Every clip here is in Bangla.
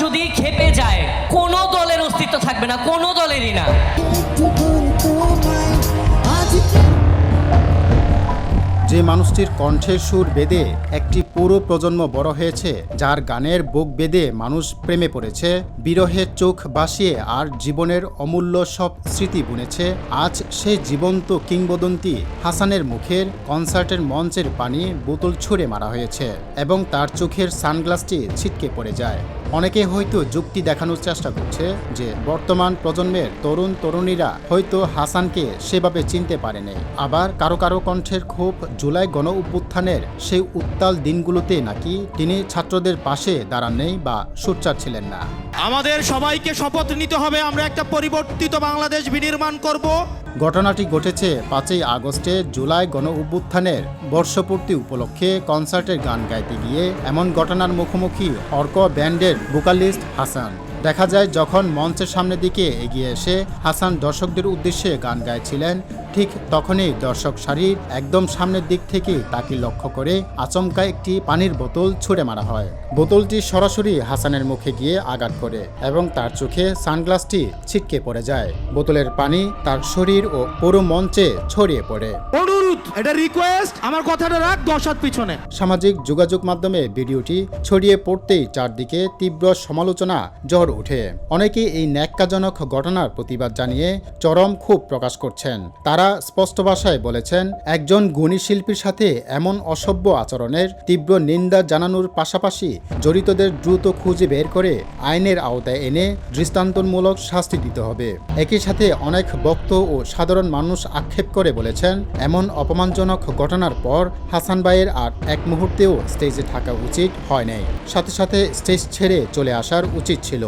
যদি খেপে যায়, কোনো দলের অস্তিত্ব থাকবে না, কোনো দলেরই না। যে মানুষটির কণ্ঠের সুর বেঁধে একটি পুরো প্রজন্ম বড় হয়েছে, যার গানের বুক বেঁধে মানুষ প্রেমে পড়েছে, বিরহের চোখ বাসিয়ে আর জীবনের অমূল্য সব স্মৃতি বুনেছে, আজ সেই জীবন্ত কিংবদন্তি হাসানের মুখের কনসার্টের মঞ্চের পানি বোতল ছুঁড়ে মারা হয়েছে এবং তার চোখের সানগ্লাসটি ছিটকে পড়ে যায়। অনেকে হয়তো যুক্তি দেখানোর চেষ্টা করছে যে বর্তমান প্রজন্মের তরুণ তরুণীরা হয়তো হাসানকে সেভাবে চিনতে পারেনি। আবার কারো কারো কণ্ঠের ক্ষোভ জুলাই গণ অভ্যুত্থানের সেই উত্তাল দিনগুলোতে নাকি তিনি ছাত্রদের পাশে দাঁড়াননি বা সোচ্চার ছিলেন না। আমাদের সবাইকে শপথ নিতে হবে, আমরা একটা পরিবর্তিত বাংলাদেশ বিনির্মাণ করব। ঘটনাটি ঘটেছে 5ই আগস্টে জুলাই গণ অভ্যুত্থানের বর্ষপূর্তি উপলক্ষে কনসার্টের গান গাইতে গিয়ে এমন ঘটনার মুখোমুখি অর্ক ব্যান্ডের ভোকালিস্ট হাসান। দেখা যায় যখন মঞ্চের সামনের দিকে এগিয়ে এসে হাসান দর্শকদের উদ্দেশ্যে গান গাইছিলেন, ঠিক তখনই দর্শক সারির একদম সামনের দিক থেকে তাকে লক্ষ্য করে আচমকা একটি পানির বোতল ছুঁড়ে মারা হয়। বোতলটি সরাসরি হাসানের মুখে গিয়ে আঘাত করে এবং তার চোখে সানগ্লাসটি ছিটকে পড়ে যায়। বোতলের পানি তার শরীর ও পুরো মঞ্চে ছড়িয়ে পড়ে। অনুরোধ, এটা রিকোয়েস্ট, আমার কথাটা রাখ 10 হাত পিছনে। সামাজিক যোগাযোগ মাধ্যমে ভিডিওটি ছড়িয়ে পড়তেই চারদিকে তীব্র সমালোচনা ঝড় ওঠে। অনেকে এই ন্যাক্কাজনক ঘটনার প্রতিবাদ জানিয়ে চরম ক্ষোভ প্রকাশ করছেন। তারা স্পষ্ট ভাষায় বলেছেন, একজন গুণী শিল্পীর সাথে এমন অসভ্য আচরণের তীব্র নিন্দা জানানোর পাশাপাশি জড়িতদের দ্রুত খুঁজে বের করে আইনের আওতায় এনে দৃষ্টান্তমূলক শাস্তি দিতে হবে। একই সাথে অনেক বক্তা ও সাধারণ মানুষ আক্ষেপ করে বলেছেন, এমন অপমানজনক ঘটনার পর হাসান ভাইয়ের আর এক মুহূর্তেও স্টেজে থাকা উচিত হয় নাই, সাথে সাথে স্টেজ ছেড়ে চলে আসার উচিত ছিল।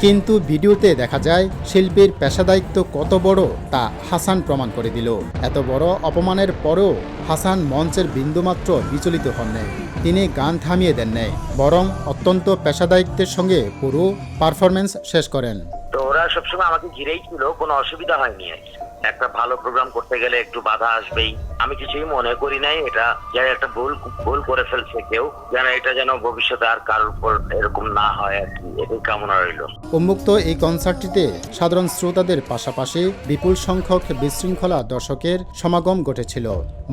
কিন্তু ভিডিওতে দেখা যায় শিল্পীর পেশাদায়িত্ব কত বড় তা হাসান প্রমাণ করে দিল। এত বড় অপমানের পরেও হাসান মঞ্চের বিন্দুমাত্র বিচলিত হন নাই, তিনি গান থামিয়ে দেন নাই, বরং অত্যন্ত পেশাদায়িত্বের সঙ্গে পুরো পারফরমেন্স শেষ করেন। তো ওরা সবসময় আমাকে ঘিরেই ছিল, কোনো অসুবিধা হয়নি আর কি। একটা ভালো প্রোগ্রাম করতে গেলে একটু বাধা আসবেই, আমি কিছুই মনে করি নাই। এটা যেন একটা ভুল করে ফেলছে কেউ, যেন এটা যেন ভবিষ্যতে আর কারোর উপর এরকম না হয় আর কি, এটাই কামনা রইল। উন্মুক্ত এই কনসার্টটিতে সাধারণ শ্রোতাদের পাশাপাশি বিপুল সংখ্যক বিশৃঙ্খলা দর্শকের সমাগম ঘটেছিল।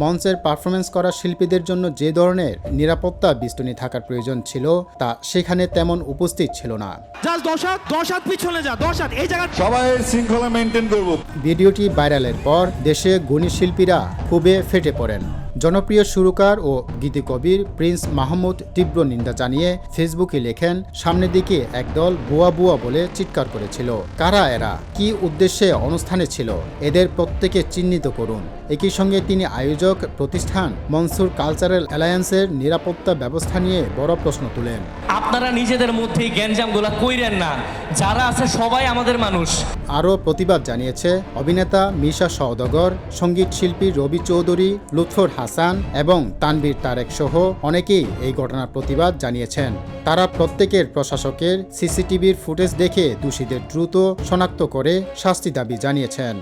মঞ্চের পারফরমেন্স করা শিল্পীদের জন্য যে ধরনের নিরাপত্তা বেষ্টনী থাকার প্রয়োজন ছিল তা সেখানে তেমন উপস্থিত ছিল না। জাস্ট 10 হাত পিছনে যা, 10 হাত এই জায়গা। সবাই শৃঙ্খলা মেনটেন করব। ভিডিওটি ভাইরালের পর দেশে গুণী শিল্পীরা ক্ষোভে ফেটে পড়েন। জনপ্রিয় সুরকার ও গীতিকবির প্রিন্স মাহমুদ তীব্র নিন্দা জানিয়ে ফেসবুকে লেখেন, সামনের দিকে একদল বুয়া বুয়া বলে চিৎকার করেছিল। কারা এরা, কি উদ্দেশ্যে অনুষ্ঠানে ছিল, এদের প্রত্যেকে চিহ্নিত করুন। একই সঙ্গে তিনি আয়োজক প্রতিষ্ঠান মনসুর কালচারাল অ্যালায়েন্সের নিরাপত্তা ব্যবস্থা নিয়ে বড় প্রশ্ন তুলেন। আপনারা নিজেদের মধ্যেই গ্যাঞ্জামগুলা কইরেন না, যারা আছে সবাই আমাদের মানুষ। আরও প্রতিবাদ জানিয়েছে অভিনেতা মিশা সওদাগর, সঙ্গীত শিল্পী রবি চৌধুরী, লুৎফর হাসান এবং তানভীর তারেক সহ অনেকেই এই ঘটনার প্রতিবাদ জানিয়েছেন। তারা প্রত্যেকের প্রশাসকের সিসিটিভির ফুটেজ দেখে দোষীদের দ্রুত শনাক্ত করে শাস্তি দাবি জানিয়েছেন।